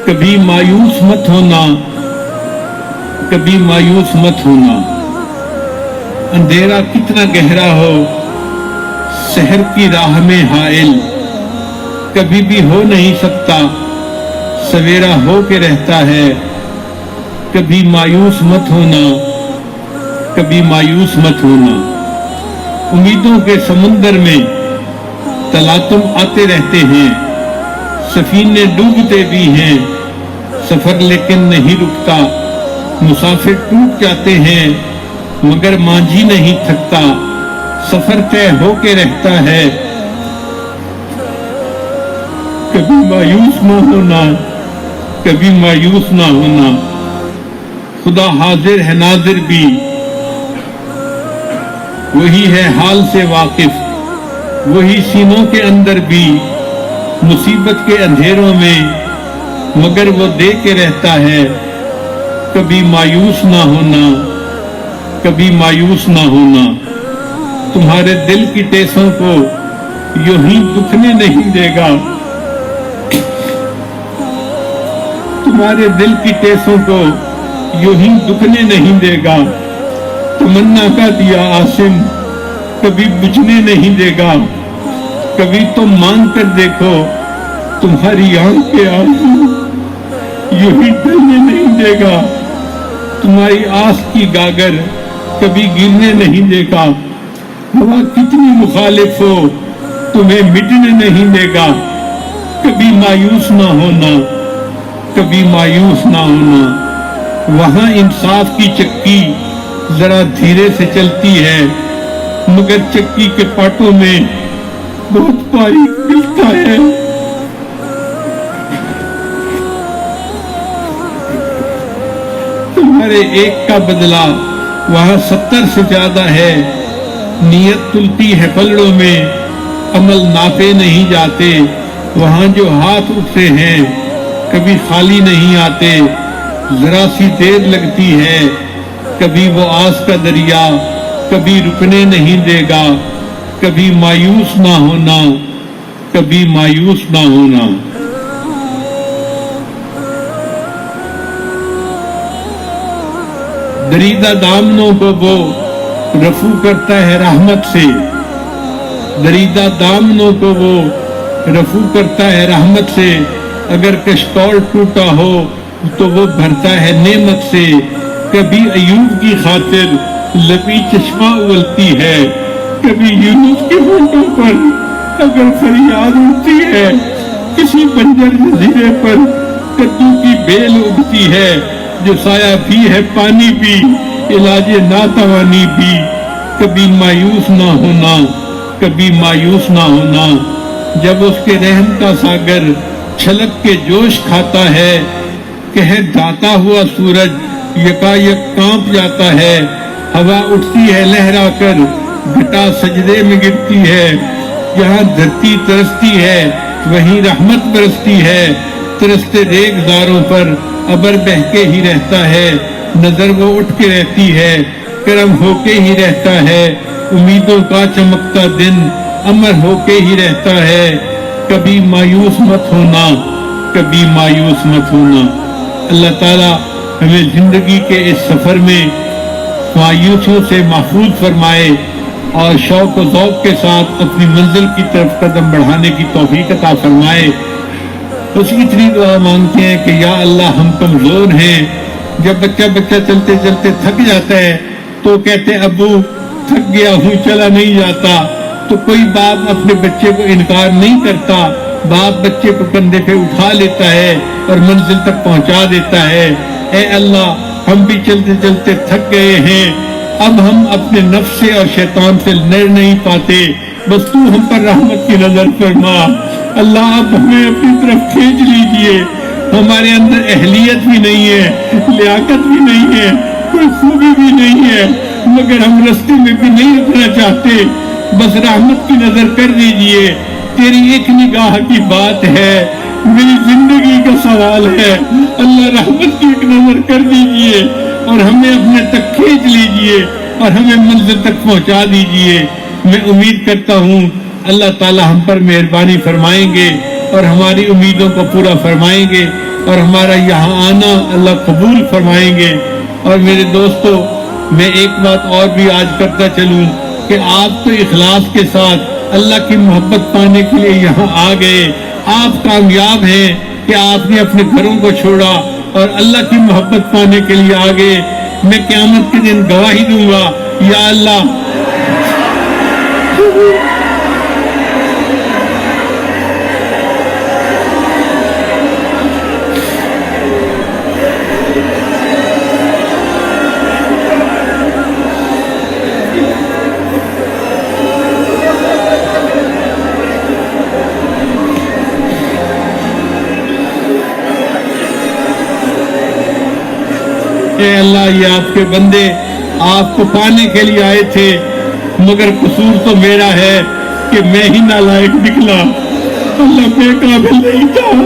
کبھی مایوس مت ہونا، کبھی مایوس مت ہونا۔ اندھیرا کتنا گہرا ہو سحر کی راہ میں حائل، کبھی بھی ہو نہیں سکتا، سویرا ہو کے رہتا ہے۔ کبھی مایوس مت ہونا، کبھی مایوس مت ہونا۔ امیدوں کے سمندر میں تلاطم آتے رہتے ہیں، سفینے ڈوبتے بھی ہیں، سفر لیکن نہیں رکتا۔ مسافر ٹوٹ جاتے ہیں مگر مانجھی نہیں تھکتا، سفر طے ہو کے رہتا ہے۔ کبھی مایوس نہ ہونا، کبھی مایوس نہ ہونا۔ خدا حاضر ہے ناظر بھی، وہی ہے حال سے واقف، وہی سینوں کے اندر بھی، مصیبت کے اندھیروں میں مگر وہ دے کے رہتا ہے۔ کبھی مایوس نہ ہونا، کبھی مایوس نہ ہونا۔ تمہارے دل کی ٹیسوں کو یوں ہی دکھنے نہیں دے گا، تمہارے دل کی ٹیسوں کو یوں ہی دکھنے نہیں دے گا۔ تمنا کا دیا آسم کبھی بجھنے نہیں دے گا، کبھی تم مانگ کر دیکھو تمہاری آنکھ کے آنسو یوں ہی ڈلنے نہیں دے گا۔ تمہاری آس کی گاگر کبھی گرنے نہیں دے گا، ہوا کتنی مخالف ہو تمہیں مٹنے نہیں دے گا۔ کبھی مایوس نہ ہونا، کبھی مایوس نہ ہونا۔ وہاں انصاف کی چکی ذرا دھیرے سے چلتی ہے مگر چکی کے پاٹوں میں بہت باریک ملتا ہے۔ تمہارے ایک کا بدلہ وہاں 70 سے زیادہ ہے۔ نیت تلتی ہے پلڑوں میں، عمل ناپے نہیں جاتے۔ وہاں جو ہاتھ اٹھتے ہیں کبھی خالی نہیں آتے، ذرا سی دیر لگتی ہے۔ کبھی وہ آس کا دریا کبھی رکنے نہیں دے گا۔ کبھی مایوس نہ ہونا، کبھی مایوس نہ ہونا۔ دریدہ دامنوں کو وہ رفو کرتا ہے رحمت سے، دریدہ دامنوں کو وہ رفو کرتا ہے رحمت سے۔ اگر کشتول ٹوٹا ہو تو وہ بھرتا ہے نعمت سے۔ کبھی ایوب کی خاطر لبی چشمہ اولتی ہے، کبھی یونس کے ہونٹوں پر اگر فریاد اٹھتی ہے۔ کسی بنجر جزیرے پر کدو کی بیل اگتی ہے، جو سایہ بھی ہے پانی بھی، علاج ناتوانی بھی۔ کبھی مایوس نہ ہونا، کبھی مایوس نہ ہونا۔ جب اس کے رحم کا ساگر چھلک کے جوش کھاتا ہے، کہے داتا ہوا سورج یکایک کانپ جاتا ہے۔ ہوا اٹھتی ہے لہرا کر، گھٹا سجدے میں گرتی ہے۔ جہاں دھرتی ترستی ہے وہیں رحمت برستی ہے۔ ترستے ریگزاروں پر ابر بہکے ہی رہتا ہے، نظر وہ اٹھ کے رہتی ہے، کرم ہو کے ہی رہتا ہے۔ امیدوں کا چمکتا دن امر ہو کے ہی رہتا ہے۔ کبھی مایوس مت ہونا، کبھی مایوس مت ہونا۔ اللہ تعالیٰ ہمیں زندگی کے اس سفر میں مایوسیوں سے محفوظ فرمائے اور شوق و ذوق کے ساتھ اپنی منزل کی طرف قدم بڑھانے کی توفیق عطا فرمائے۔ اس کی اتنی دعا مانگتے ہیں کہ یا اللہ ہم کمزور ہیں۔ جب بچہ چلتے چلتے تھک جاتا ہے تو کہتے ہیں ابو تھک گیا ہوں، چلا نہیں جاتا۔ تو کوئی باپ اپنے بچے کو انکار نہیں کرتا، باپ بچے کو کندھے پہ اٹھا لیتا ہے اور منزل تک پہنچا دیتا ہے۔ اے اللہ ہم بھی چلتے چلتے تھک گئے ہیں، اب ہم اپنے نفس سے اور شیطان سے لڑ نہیں پاتے، بس تو ہم پر رحمت کی نظر فرما۔ اللہ آپ ہمیں اپنی طرف کھینچ لیجئے۔ ہمارے اندر اہلیت بھی نہیں ہے، لیاقت بھی نہیں ہے، کوئی خوبی بھی نہیں ہے، مگر ہم رستے میں بھی نہیں رکنا چاہتے، بس رحمت کی نظر کر دیجئے۔ تیری ایک نگاہ کی بات ہے، میری زندگی کا سوال ہے، اللہ رحمت کی ایک نظر کر دیجئے اور ہمیں اپنے تک کھینچ لیجئے اور ہمیں منزل تک پہنچا دیجئے۔ میں امید کرتا ہوں اللہ تعالی ہم پر مہربانی فرمائیں گے اور ہماری امیدوں کو پورا فرمائیں گے۔ اور ہمارا یہاں آنا اللہ قبول فرمائیں گے۔ اور میرے دوستو، میں ایک بات اور بھی آج کرتا چلوں کہ آپ تو اخلاص کے ساتھ اللہ کی محبت پانے کے لیے یہاں آ گئے، آپ کامیاب ہیں کہ آپ نے اپنے گھروں کو چھوڑا اور اللہ کی محبت پانے کے لیے آ گئے۔ میں قیامت کے دن گواہی دوں گا، یا اللہ اے اللہ، یہ آپ کے بندے آپ کو پانے کے لیے آئے تھے، مگر قصور تو میرا ہے کہ میں ہی نالائق نکلا، اللہ بے قابل نہیں تھا۔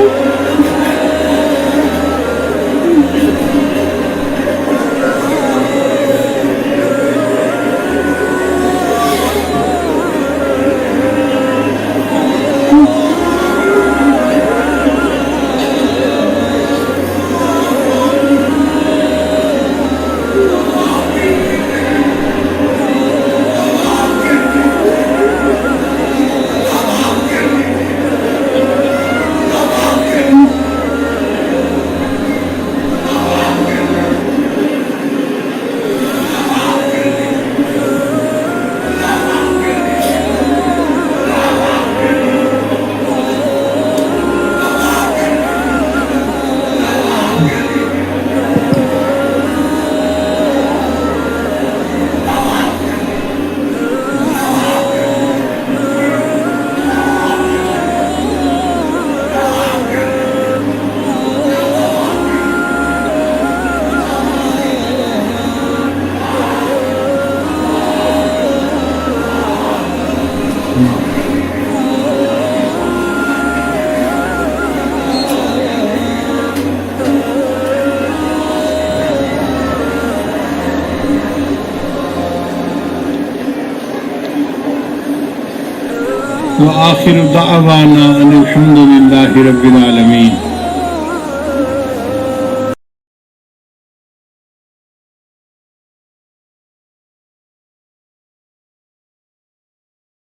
وآخر دعوانا ان الحمد للہ رب العالمین۔